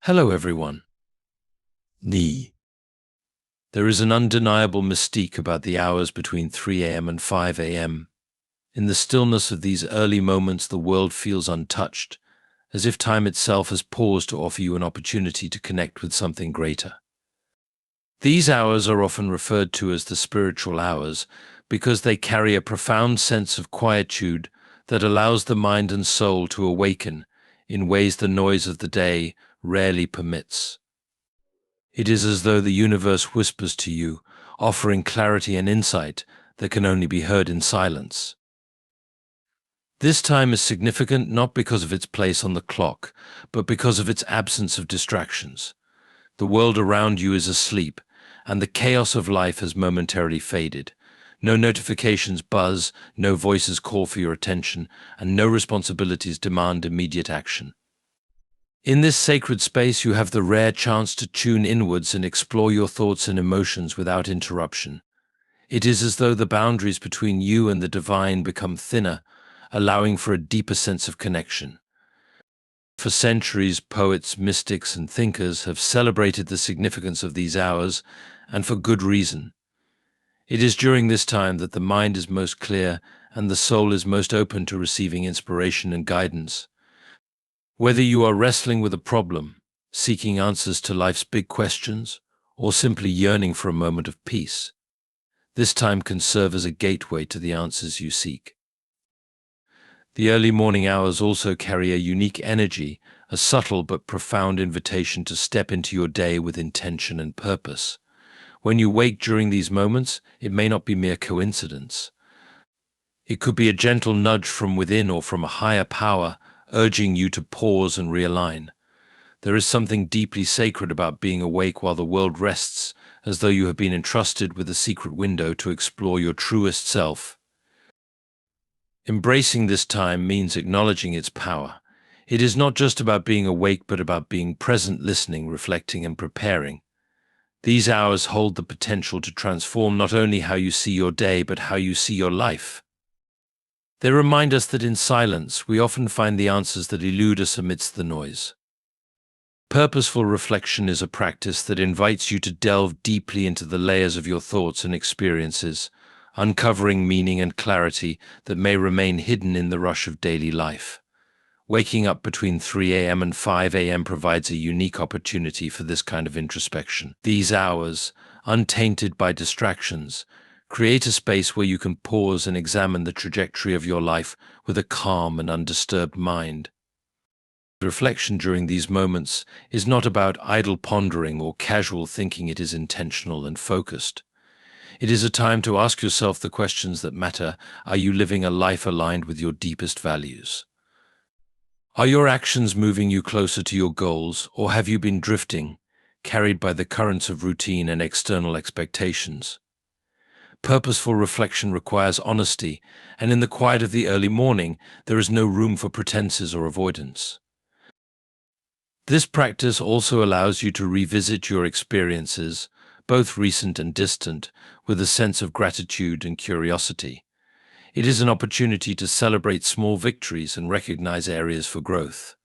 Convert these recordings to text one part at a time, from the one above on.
Hello, everyone. Ni. There is an undeniable mystique about the hours between 3 a.m. and 5 a.m. In the stillness of these early moments, the world feels untouched, as if time itself has paused to offer you an opportunity to connect with something greater. These hours are often referred to as the spiritual hours because they carry a profound sense of quietude that allows the mind and soul to awaken in ways the noise of the day rarely permits. It is as though the universe whispers to you, offering clarity and insight that can only be heard in silence. This time is significant not because of its place on the clock, but because of its absence of distractions. The world around you is asleep, and the chaos of life has momentarily faded. No notifications buzz, no voices call for your attention, and no responsibilities demand immediate action. In this sacred space, you have the rare chance to tune inwards and explore your thoughts and emotions without interruption. It is as though the boundaries between you and the divine become thinner, allowing for a deeper sense of connection. For centuries, poets, mystics, and thinkers have celebrated the significance of these hours, and for good reason. It is during this time that the mind is most clear and the soul is most open to receiving inspiration and guidance. Whether you are wrestling with a problem, seeking answers to life's big questions, or simply yearning for a moment of peace, this time can serve as a gateway to the answers you seek. The early morning hours also carry a unique energy, a subtle but profound invitation to step into your day with intention and purpose. When you wake during these moments, it may not be mere coincidence. It could be a gentle nudge from within or from a higher power, urging you to pause and realign. There is something deeply sacred about being awake while the world rests, as though you have been entrusted with a secret window to explore your truest self. Embracing this time means acknowledging its power. It is not just about being awake, but about being present, listening, reflecting, and preparing. These hours hold the potential to transform not only how you see your day, but how you see your life. They remind us that in silence, we often find the answers that elude us amidst the noise. Purposeful reflection is a practice that invites you to delve deeply into the layers of your thoughts and experiences, uncovering meaning and clarity that may remain hidden in the rush of daily life. Waking up between 3 a.m. and 5 a.m. provides a unique opportunity for this kind of introspection. These hours, untainted by distractions, create a space where you can pause and examine the trajectory of your life with a calm and undisturbed mind. Reflection during these moments is not about idle pondering or casual thinking. It is intentional and focused. It is a time to ask yourself the questions that matter. Are you living a life aligned with your deepest values? Are your actions moving you closer to your goals, or have you been drifting, carried by the currents of routine and external expectations? Purposeful reflection requires honesty, and in the quiet of the early morning, there is no room for pretenses or avoidance. This practice also allows you to revisit your experiences, both recent and distant, with a sense of gratitude and curiosity. It is an opportunity to celebrate small victories and recognize areas for growth.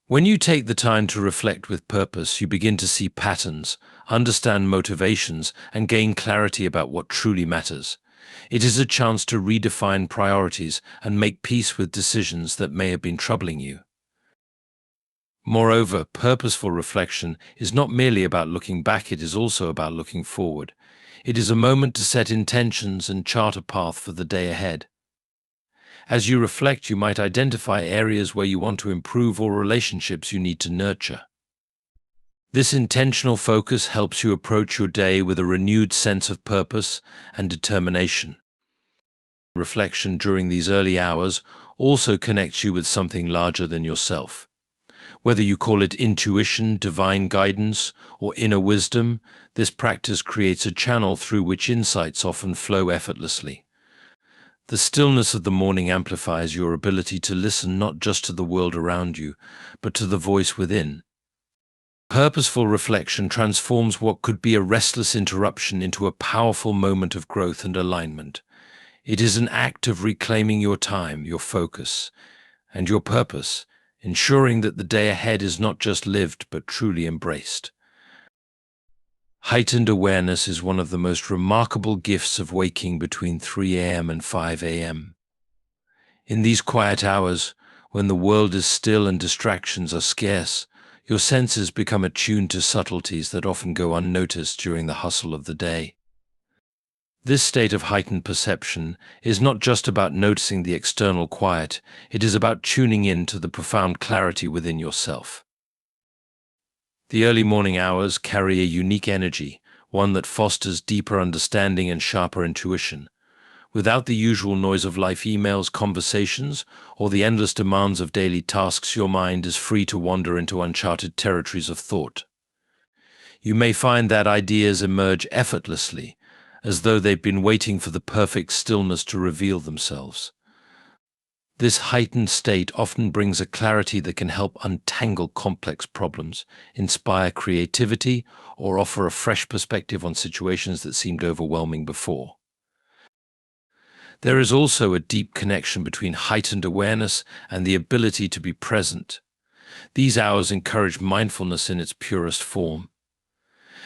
When you take the time to reflect with purpose, you begin to see patterns, understand motivations, and gain clarity about what truly matters. It is a chance to redefine priorities and make peace with decisions that may have been troubling you. Moreover, purposeful reflection is not merely about looking back, it is also about looking forward. It is a moment to set intentions and chart a path for the day ahead. As you reflect, you might identify areas where you want to improve or relationships you need to nurture. This intentional focus helps you approach your day with a renewed sense of purpose and determination. Reflection during these early hours also connects you with something larger than yourself. Whether you call it intuition, divine guidance, or inner wisdom, this practice creates a channel through which insights often flow effortlessly. The stillness of the morning amplifies your ability to listen not just to the world around you, but to the voice within. Purposeful reflection transforms what could be a restless interruption into a powerful moment of growth and alignment. It is an act of reclaiming your time, your focus, and your purpose, ensuring that the day ahead is not just lived but truly embraced. Heightened awareness is one of the most remarkable gifts of waking between 3 a.m. and 5 a.m. In these quiet hours, when the world is still and distractions are scarce, your senses become attuned to subtleties that often go unnoticed during the hustle of the day. This state of heightened perception is not just about noticing the external quiet, it is about tuning in to the profound clarity within yourself. The early morning hours carry a unique energy, one that fosters deeper understanding and sharper intuition. Without the usual noise of life emails, conversations, or the endless demands of daily tasks, your mind is free to wander into uncharted territories of thought. You may find that ideas emerge effortlessly, as though they've been waiting for the perfect stillness to reveal themselves. This heightened state often brings a clarity that can help untangle complex problems, inspire creativity, or offer a fresh perspective on situations that seemed overwhelming before. There is also a deep connection between heightened awareness and the ability to be present. These hours encourage mindfulness in its purest form.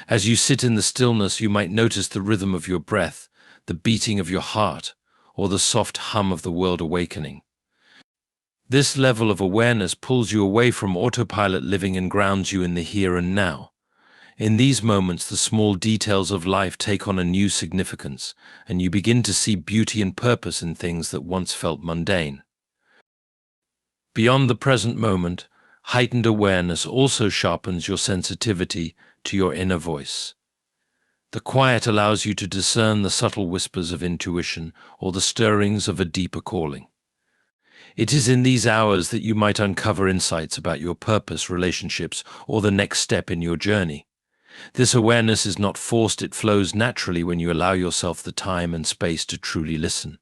As you sit in the stillness, you might notice the rhythm of your breath, the beating of your heart, or the soft hum of the world awakening. This level of awareness pulls you away from autopilot living and grounds you in the here and now. In these moments, the small details of life take on a new significance, and you begin to see beauty and purpose in things that once felt mundane. Beyond the present moment, heightened awareness also sharpens your sensitivity to your inner voice. The quiet allows you to discern the subtle whispers of intuition or the stirrings of a deeper calling. It is in these hours that you might uncover insights about your purpose, relationships, or the next step in your journey. This awareness is not forced, it flows naturally when you allow yourself the time and space to truly listen.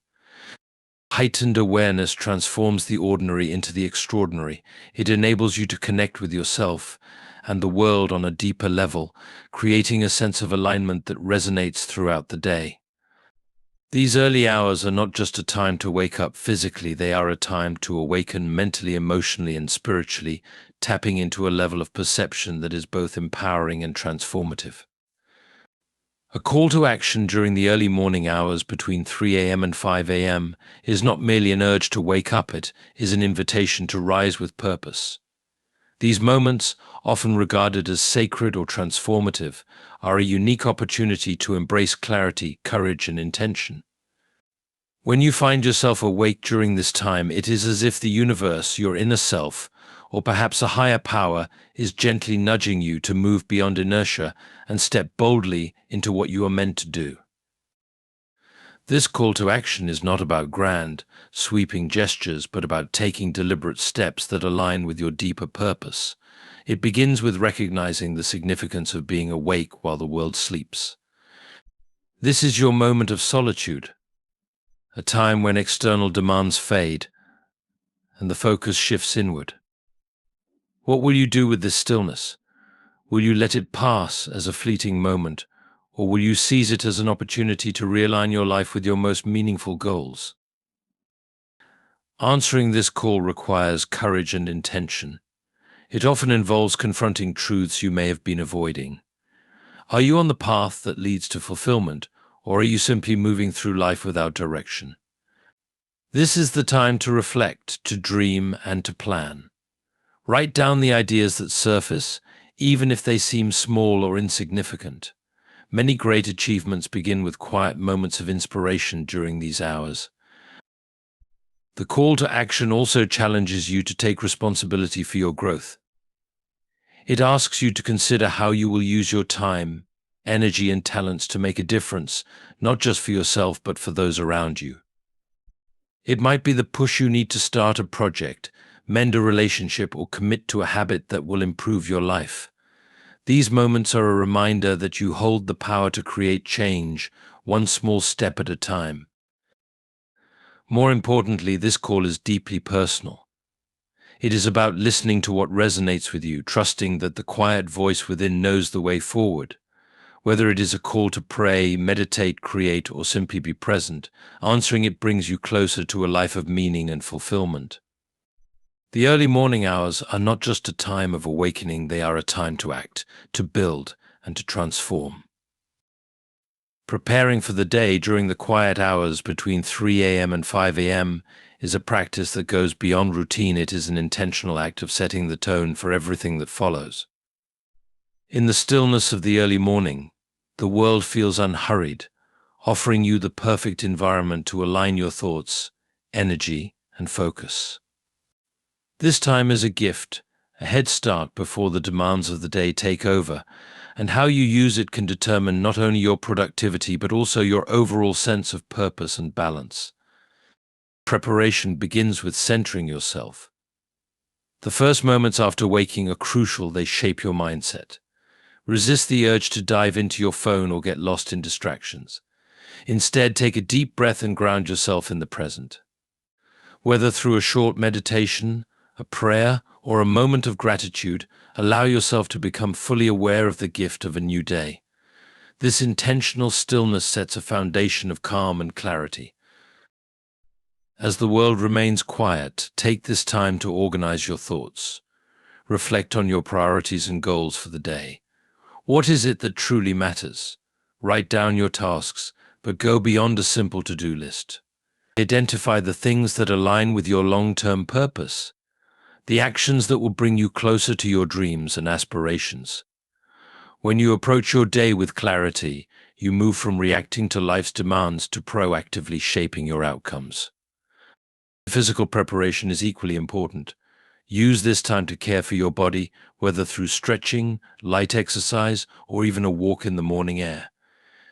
Heightened awareness transforms the ordinary into the extraordinary. It enables you to connect with yourself and the world on a deeper level, creating a sense of alignment that resonates throughout the day. These early hours are not just a time to wake up physically, they are a time to awaken mentally, emotionally, and spiritually, tapping into a level of perception that is both empowering and transformative. A call to action during the early morning hours between 3 a.m. and 5 a.m. is not merely an urge to wake up, it is an invitation to rise with purpose. These moments, often regarded as sacred or transformative, are a unique opportunity to embrace clarity, courage, and intention. When you find yourself awake during this time, it is as if the universe, your inner self, or perhaps a higher power, is gently nudging you to move beyond inertia and step boldly into what you are meant to do. This call to action is not about grand, sweeping gestures, but about taking deliberate steps that align with your deeper purpose. It begins with recognizing the significance of being awake while the world sleeps. This is your moment of solitude, a time when external demands fade and the focus shifts inward. What will you do with this stillness? Will you let it pass as a fleeting moment, or will you seize it as an opportunity to realign your life with your most meaningful goals? Answering this call requires courage and intention. It often involves confronting truths you may have been avoiding. Are you on the path that leads to fulfillment, or are you simply moving through life without direction? This is the time to reflect, to dream, and to plan. Write down the ideas that surface, even if they seem small or insignificant. Many great achievements begin with quiet moments of inspiration during these hours. The call to action also challenges you to take responsibility for your growth. It asks you to consider how you will use your time, energy, and talents to make a difference, not just for yourself, but for those around you. It might be the push you need to start a project, mend a relationship, or commit to a habit that will improve your life. These moments are a reminder that you hold the power to create change, one small step at a time. More importantly, this call is deeply personal. It is about listening to what resonates with you, trusting that the quiet voice within knows the way forward. Whether it is a call to pray, meditate, create, or simply be present, answering it brings you closer to a life of meaning and fulfillment. The early morning hours are not just a time of awakening, they are a time to act, to build, and to transform. Preparing for the day during the quiet hours between 3 a.m. and 5 a.m. is a practice that goes beyond routine. It is an intentional act of setting the tone for everything that follows. In the stillness of the early morning, the world feels unhurried, offering you the perfect environment to align your thoughts, energy, and focus. This time is a gift, a head start before the demands of the day take over, and how you use it can determine not only your productivity but also your overall sense of purpose and balance. Preparation begins with centering yourself. The first moments after waking are crucial. They shape your mindset. Resist the urge to dive into your phone or get lost in distractions. Instead, take a deep breath and ground yourself in the present. Whether through a short meditation, a prayer, or a moment of gratitude, allow yourself to become fully aware of the gift of a new day. This intentional stillness sets a foundation of calm and clarity. As the world remains quiet, take this time to organize your thoughts. Reflect on your priorities and goals for the day. What is it that truly matters? Write down your tasks, but go beyond a simple to-do list. Identify the things that align with your long-term purpose, the actions that will bring you closer to your dreams and aspirations. When you approach your day with clarity, you move from reacting to life's demands to proactively shaping your outcomes. Physical preparation is equally important. Use this time to care for your body, whether through stretching, light exercise, or even a walk in the morning air.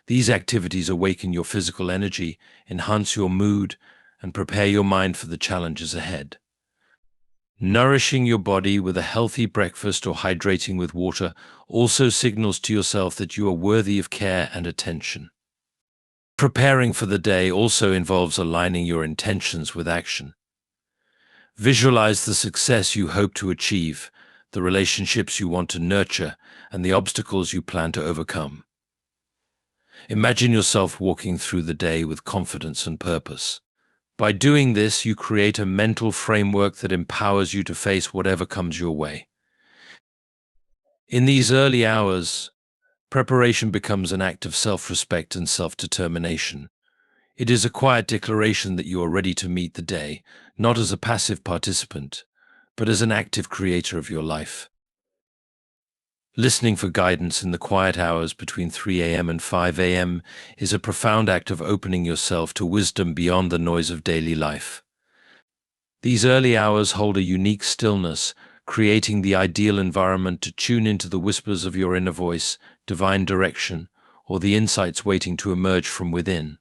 These activities awaken your physical energy, enhance your mood, and prepare your mind for the challenges ahead. Nourishing your body with a healthy breakfast or hydrating with water also signals to yourself that you are worthy of care and attention. Preparing for the day also involves aligning your intentions with action. Visualize the success you hope to achieve, the relationships you want to nurture, and the obstacles you plan to overcome. Imagine yourself walking through the day with confidence and purpose. By doing this, you create a mental framework that empowers you to face whatever comes your way. In these early hours, preparation becomes an act of self-respect and self-determination. It is a quiet declaration that you are ready to meet the day, not as a passive participant, but as an active creator of your life. Listening for guidance in the quiet hours between 3 a.m. and 5 a.m. is a profound act of opening yourself to wisdom beyond the noise of daily life. These early hours hold a unique stillness, creating the ideal environment to tune into the whispers of your inner voice, divine direction, or the insights waiting to emerge from within.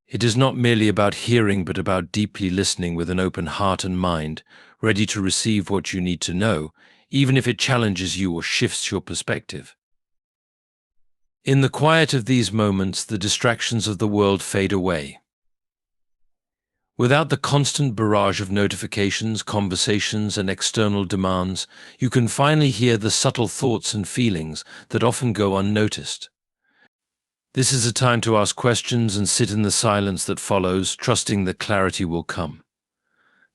It is not merely about hearing, but about deeply listening with an open heart and mind, ready to receive what you need to know, even if it challenges you or shifts your perspective. In the quiet of these moments, the distractions of the world fade away. Without the constant barrage of notifications, conversations, and external demands, you can finally hear the subtle thoughts and feelings that often go unnoticed. This is a time to ask questions and sit in the silence that follows, trusting that clarity will come.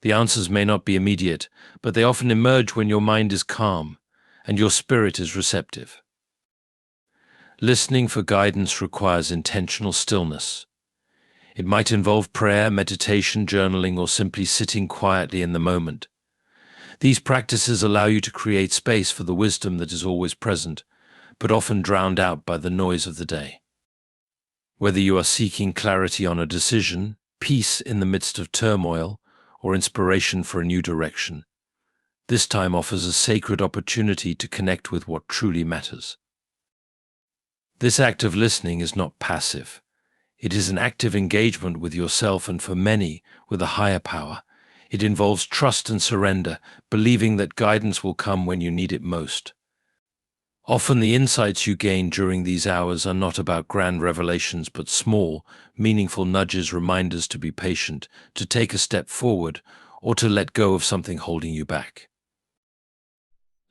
The answers may not be immediate, but they often emerge when your mind is calm and your spirit is receptive. Listening for guidance requires intentional stillness. It might involve prayer, meditation, journaling, or simply sitting quietly in the moment. These practices allow you to create space for the wisdom that is always present, but often drowned out by the noise of the day. Whether you are seeking clarity on a decision, peace in the midst of turmoil, or inspiration for a new direction, this time offers a sacred opportunity to connect with what truly matters. This act of listening is not passive. It is an active engagement with yourself and, for many, with a higher power. It involves trust and surrender, believing that guidance will come when you need it most. Often the insights you gain during these hours are not about grand revelations, but small, meaningful nudges, reminders to be patient, to take a step forward, or to let go of something holding you back.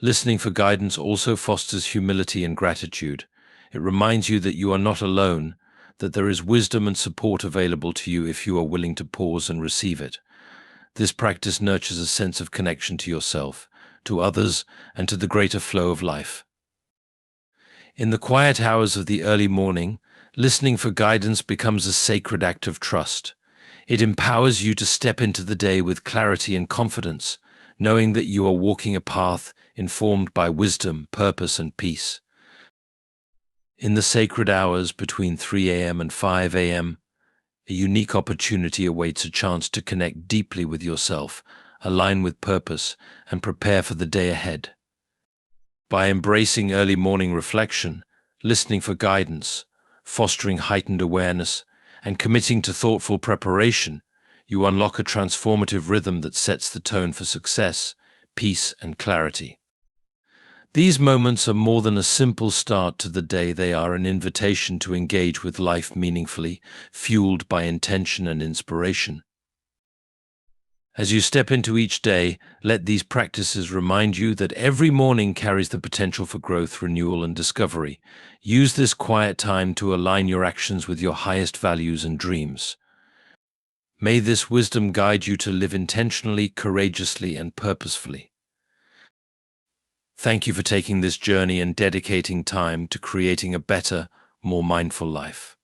Listening for guidance also fosters humility and gratitude. It reminds you that you are not alone, that there is wisdom and support available to you if you are willing to pause and receive it. This practice nurtures a sense of connection to yourself, to others, and to the greater flow of life. In the quiet hours of the early morning, listening for guidance becomes a sacred act of trust. It empowers you to step into the day with clarity and confidence, knowing that you are walking a path informed by wisdom, purpose, and peace. In the sacred hours between 3 a.m. and 5 a.m., a unique opportunity awaits, a chance to connect deeply with yourself, align with purpose, and prepare for the day ahead. By embracing early morning reflection, listening for guidance, fostering heightened awareness, and committing to thoughtful preparation, you unlock a transformative rhythm that sets the tone for success, peace, and clarity. These moments are more than a simple start to the day. They are an invitation to engage with life meaningfully, fueled by intention and inspiration. As you step into each day, let these practices remind you that every morning carries the potential for growth, renewal, and discovery. Use this quiet time to align your actions with your highest values and dreams. May this wisdom guide you to live intentionally, courageously, and purposefully. Thank you for taking this journey and dedicating time to creating a better, more mindful life.